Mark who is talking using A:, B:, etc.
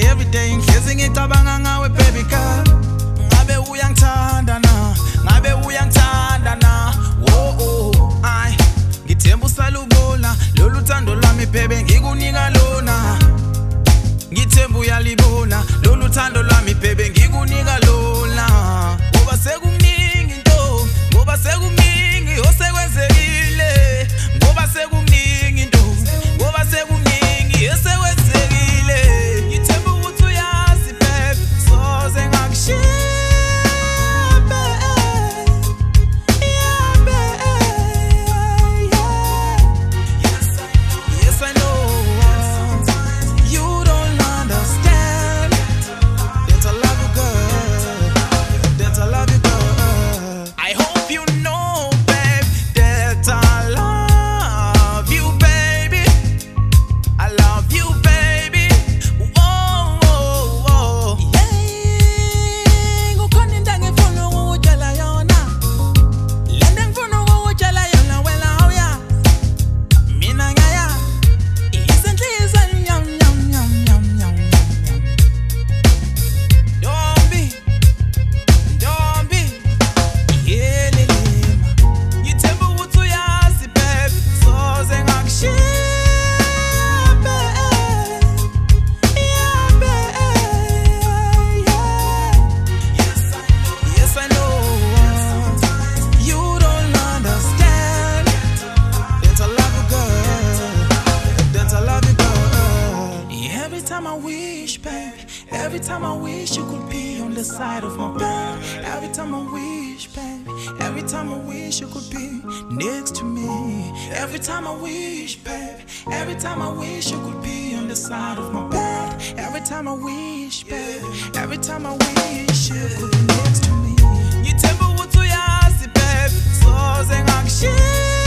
A: everyday ngihlezi ngicabanga ngawe baby girl. Ngabe uyangithanda na, ngabe uyangithanda na. Oh ay ngithemba usalubona lolu thando lwami baby ngikunika lona. Ngithemba uyalibona lolu thando lwami baby ngikunika lona. Ngoba sekuningi into, ngoba sekuningi osekwenzekile, ngoba sekuningi into, ngoba sekuningi esekwenzekile. Ngithemba ukuthi uyazi baby soze ngakushiya. Every time I wish you could be on the side of my bed. Every time I wish, baby. Every time I wish you could be next to me. Every time I wish, baby. Every time I wish you could be on the side of my bed. Every time I wish, baby. Every time I wish you could be next to me. Ngithemba ukuthi uyazi baby soze ngakushiya.